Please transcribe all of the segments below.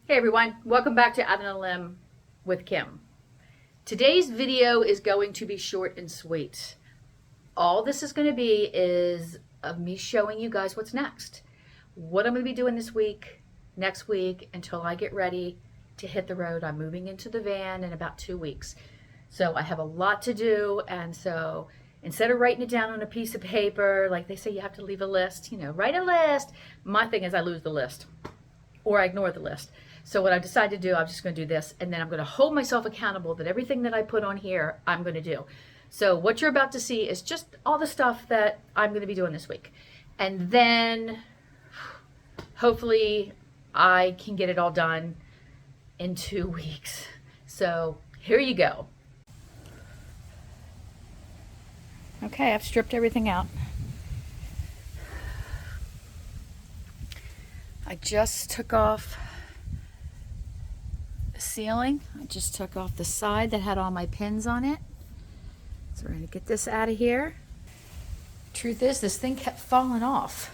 Hey everyone, welcome back to Out on a Limb with Kim. Today's video is going to be short and sweet. All this is going to be is of me showing you guys what's next. What I'm going to be doing this week, next week, until I get ready to hit the road. I'm moving into the van in about 2 weeks. So I have a lot to do, and so instead of writing it down on a piece of paper, like they say you have to leave a list, write a list. My thing is I lose the list or I ignore the list. So what I decided to do, I'm just going to do this, and then I'm going to hold myself accountable that everything that I put on here, I'm going to do. So what you're about to see is just all the stuff that I'm going to be doing this week. And then hopefully I can get it all done in 2 weeks. So here you go. Okay, I've stripped everything out. I just took off the ceiling. I just took off the side that had all my pins on it. So we're going to get this out of here. Truth is, this thing kept falling off.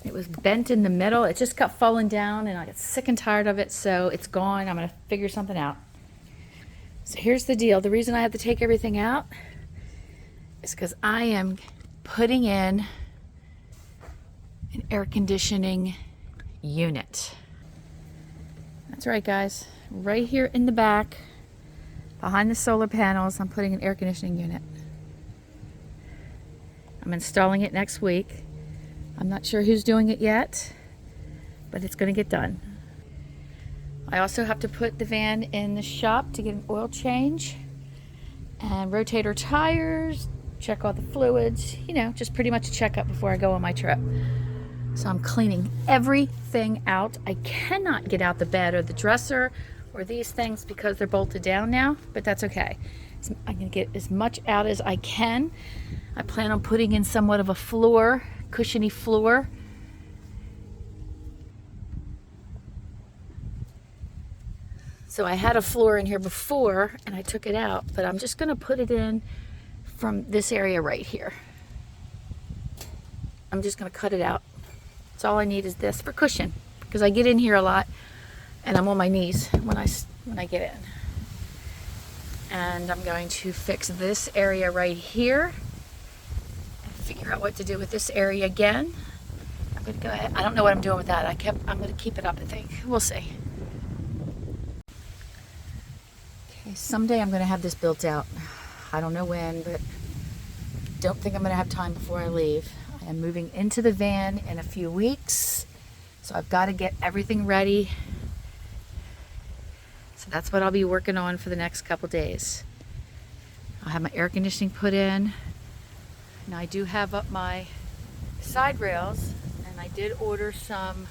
It was bent in the middle. It just kept falling down, and I got sick and tired of it, so it's gone. I'm going to figure something out. So here's the deal. The reason I have to take everything out is because I am putting in an air conditioning unit. That's right, guys. Right here in the back, behind the solar panels, I'm putting an air conditioning unit. I'm installing it next week. I'm not sure who's doing it yet, but it's going to get done. I also have to put the van in the shop to get an oil change and rotator tires, check all the fluids, just pretty much a checkup before I go on my trip. So I'm cleaning everything out. I cannot get out the bed or the dresser or these things because they're bolted down now, but that's okay. So I'm going to get as much out as I can. I plan on putting in somewhat of a floor, cushiony floor. So I had a floor in here before and I took it out, but I'm just going to put it in from this area right here. I'm just going to cut it out. So all I need is this for cushion, because I get in here a lot and I'm on my knees when I get in. And I'm going to fix this area right here and figure out what to do with this area again. I'm going to go ahead. I don't know what I'm doing with that. I'm going to keep it up, I think. We'll see. Okay, someday I'm going to have this built out. I don't know when, but don't think I'm going to have time before I leave. I am moving into the van in a few weeks, so I've got to get everything ready. So that's what I'll be working on for the next couple days. I'll have my air conditioning put in. Now I do have up my side rails, and I did order some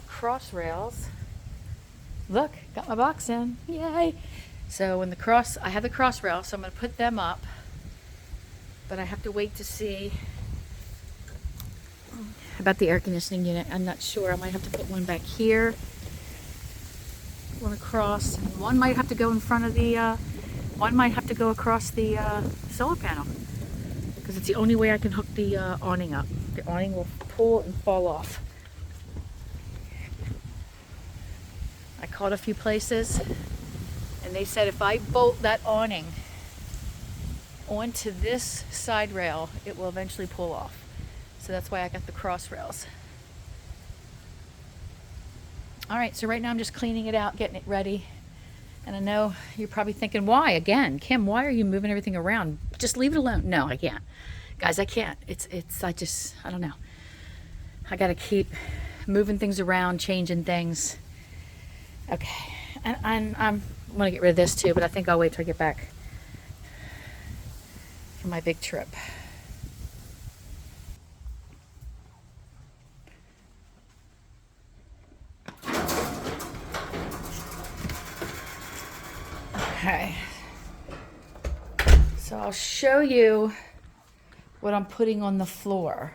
cross rails. Look, got my box in. Yay! So when I have the cross rails, so I'm going to put them up. But I have to wait to see about the air conditioning unit. I'm not sure. I might have to put one back here, one across, and one might have to go in front of the, one might have to go across the solar panel, because it's the only way I can hook the awning up. The awning will pull and fall off. I called a few places, and they said if I bolt that awning onto this side rail, it will eventually pull off. So that's why I got the cross rails. All right, so right now I'm just cleaning it out, getting it ready. And I know you're probably thinking, why? Again, Kim, why are you moving everything around? Just leave it alone. No, I can't. Guys, I can't. I don't know. I gotta keep moving things around, changing things. Okay, and I'm gonna get rid of this too, but I think I'll wait till I get back for my big trip. Okay, so I'll show you what I'm putting on the floor.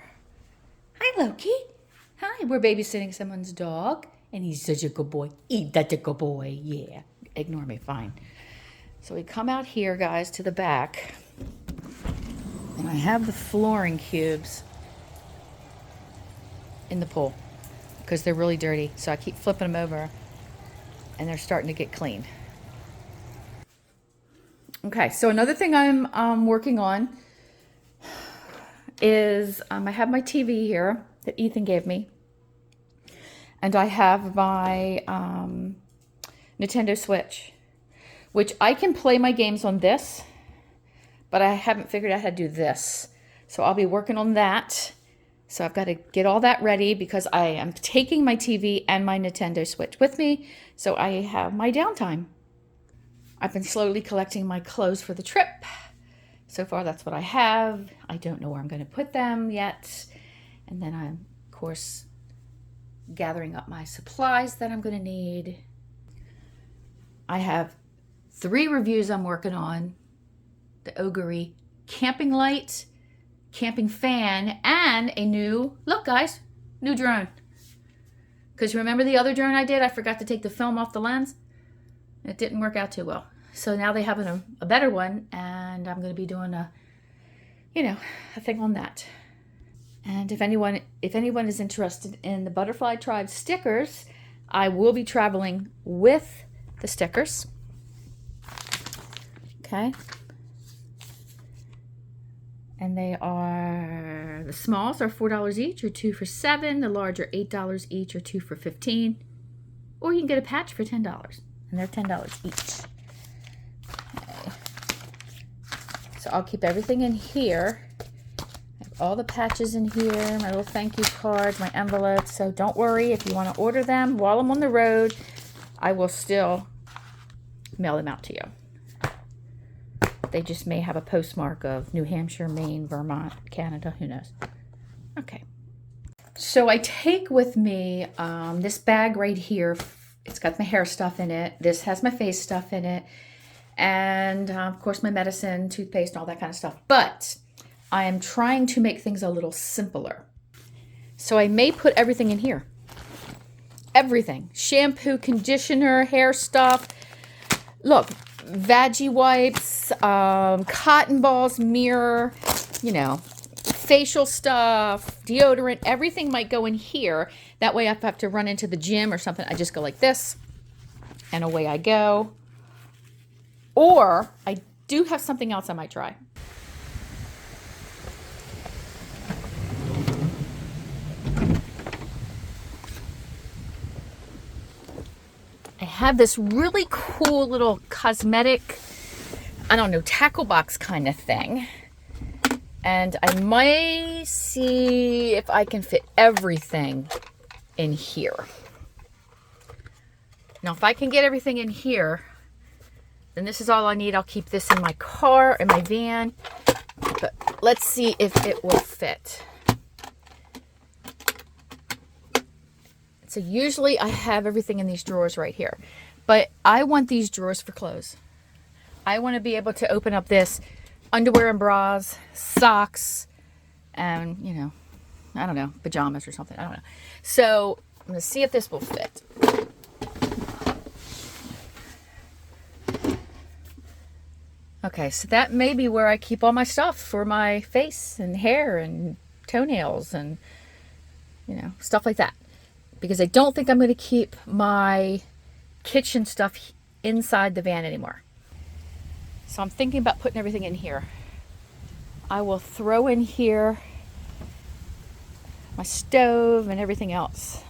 Hi, Loki. Hi, we're babysitting someone's dog, and he's such a good boy. That's a good boy, yeah. Ignore me, fine. So we come out here, guys, to the back, and I have the flooring cubes in the pool because they're really dirty. So I keep flipping them over and they're starting to get clean. Okay, so another thing I'm working on is I have my TV here that Ethan gave me. And I have my Nintendo Switch, which I can play my games on this, but I haven't figured out how to do this. So I'll be working on that. So I've got to get all that ready because I am taking my TV and my Nintendo Switch with me. So I have my downtime. I've been slowly collecting my clothes for the trip. So far, that's what I have. I don't know where I'm going to put them yet. And then I'm, of course, gathering up my supplies that I'm going to need. I have 3 reviews I'm working on. The Ogre camping light, camping fan, and a new, look guys, new drone. Because remember the other drone I did? I forgot to take the film off the lens. It didn't work out too well. So now they have a better one, and I'm going to be doing a thing on that. And if anyone is interested in the Butterfly Tribe stickers, I will be traveling with the stickers. Okay. And they are, the smalls are $4 each, or 2 for $7. The large are $8 each, or 2 for $15. Or you can get a patch for $10, and they're $10 each. Okay. So I'll keep everything in here. All the patches in here, my little thank you cards, my envelopes. So don't worry if you want to order them while I'm on the road. I will still mail them out to you. They just may have a postmark of New Hampshire, Maine, Vermont, Canada, who knows. Okay. So I take with me this bag right here. It's got my hair stuff in it. This has my face stuff in it. And of course my medicine, toothpaste, all that kind of stuff. But I am trying to make things a little simpler. So I may put everything in here. Everything. Shampoo, conditioner, hair stuff. Look, Veggie wipes, cotton balls, mirror, facial stuff, deodorant. Everything might go in here. That way if I have to run into the gym or something, I just go like this and away I go. Or I do have something else I might try. I have this really cool little cosmetic, I don't know, tackle box kind of thing. And I might see if I can fit everything in here. Now, if I can get everything in here, then this is all I need. I'll keep this in my car, in my van. But let's see if it will fit. So usually I have everything in these drawers right here, but I want these drawers for clothes. I want to be able to open up this underwear and bras, socks, and, I don't know, pajamas or something. I don't know. So I'm going to see if this will fit. Okay, so that may be where I keep all my stuff for my face and hair and toenails and, stuff like that. Because I don't think I'm going to keep my kitchen stuff inside the van anymore. So I'm thinking about putting everything in here. I will throw in here my stove and everything else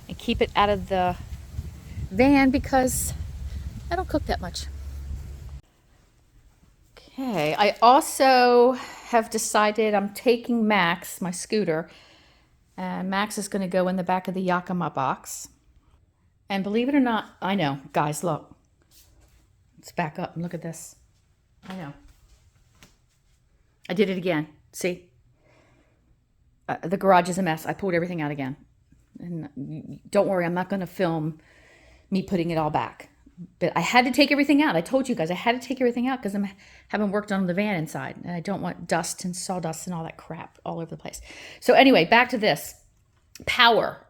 and keep it out of the van because I don't cook that much. Okay, I also have decided I'm taking Max, my scooter, and Max is going to go in the back of the Yakima box. And believe it or not, I know, guys, look. Let's back up and look at this. I know. I did it again. See? The garage is a mess. I pulled everything out again. And don't worry, I'm not going to film me putting it all back. But I had to take everything out. I told you guys I had to take everything out because I haven't worked on the van inside. And I don't want dust and sawdust and all that crap all over the place. So anyway, back to this. Power.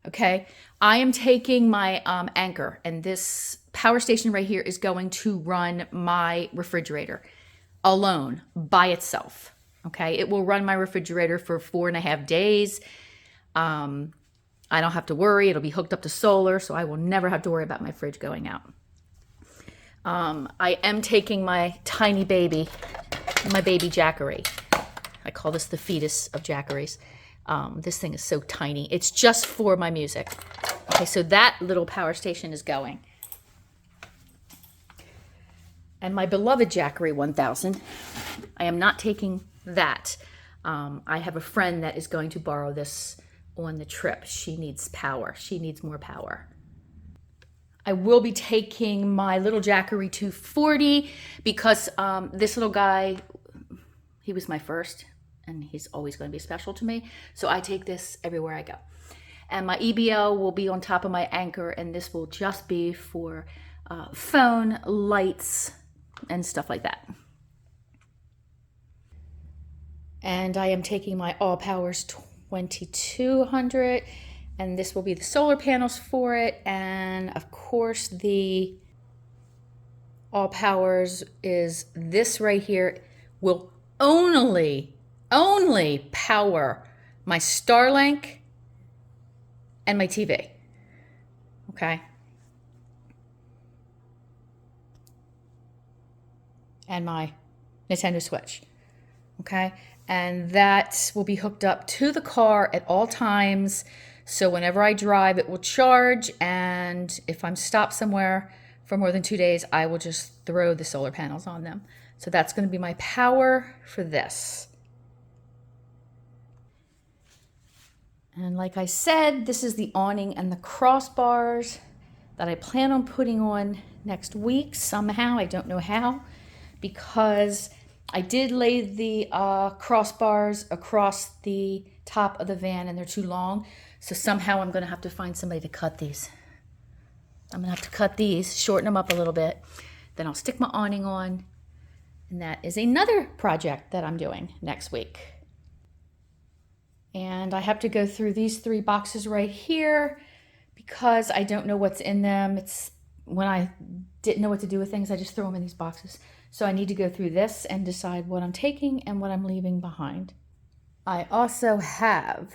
Okay. I am taking my Anchor, and this power station right here is going to run my refrigerator alone by itself. Okay. It will run my refrigerator for 4.5 days. I don't have to worry. It'll be hooked up to solar, so I will never have to worry about my fridge going out. I am taking my tiny baby, my baby Jackery. I call this the fetus of Jackeries. This thing is so tiny. It's just for my music. Okay, so that little power station is going. And my beloved Jackery 1000, I am not taking that. I have a friend that is going to borrow this on the trip. She needs power. She needs more power. I will be taking my little Jackery 240 because this little guy, he was my first, and he's always going to be special to me. So I take this everywhere I go. And my EBL will be on top of my Anchor, and this will just be for phone, lights, and stuff like that. And I am taking my All Powers 2200, and this will be the solar panels for it. And of course, the All Powers is this right here, will only power my Starlink and my TV. Okay. And my Nintendo Switch. Okay. And that will be hooked up to the car at all times. So whenever I drive, it will charge. And if I'm stopped somewhere for more than 2 days, I will just throw the solar panels on them. So that's going to be my power for this. And like I said, this is the awning and the crossbars that I plan on putting on next week somehow. I don't know how, because I did lay the crossbars across the top of the van and they're too long. So somehow I'm going to have to find somebody to cut these. I'm going to have to cut these, shorten them up a little bit. Then I'll stick my awning on. And that is another project that I'm doing next week. And I have to go through these 3 boxes right here because I don't know what's in them. It's when I didn't know what to do with things, I just throw them in these boxes. So I need to go through this and decide what I'm taking and what I'm leaving behind. I also have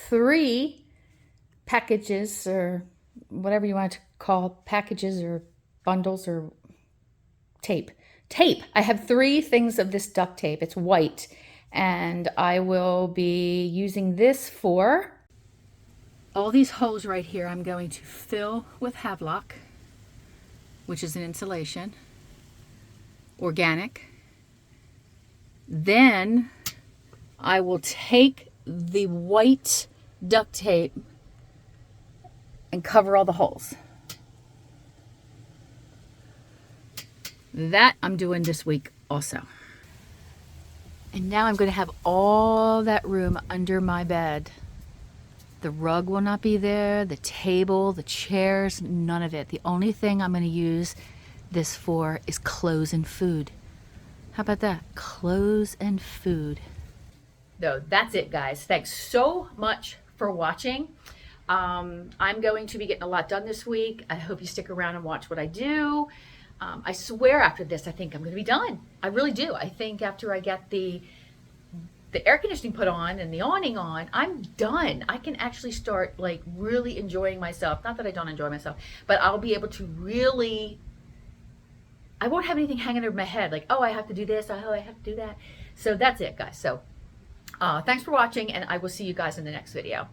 3 packages, or whatever you want to call packages or bundles or tape. I have 3 things of this duct tape. It's white. And I will be using this for all these holes right here. I'm going to fill with Havelock, which is an insulation, organic. Then I will take the white duct tape and cover all the holes. That I'm doing this week also. And now I'm going to have all that room under my bed. The rug will not be there, the table, the chairs, none of it. The only thing I'm going to use this for is clothes and food. How about that? Clothes and food. So that's it, guys. Thanks so much for watching. I'm going to be getting a lot done this week. I hope you stick around and watch what I do. I swear after this, I think I'm going to be done. I really do. I think after I get the air conditioning put on and the awning on, I'm done. I can actually start like really enjoying myself. Not that I don't enjoy myself, but I'll be able to really, I won't have anything hanging over my head like, oh, I have to do this, oh, I have to do that. So that's it, guys. So thanks for watching, and I will see you guys in the next video.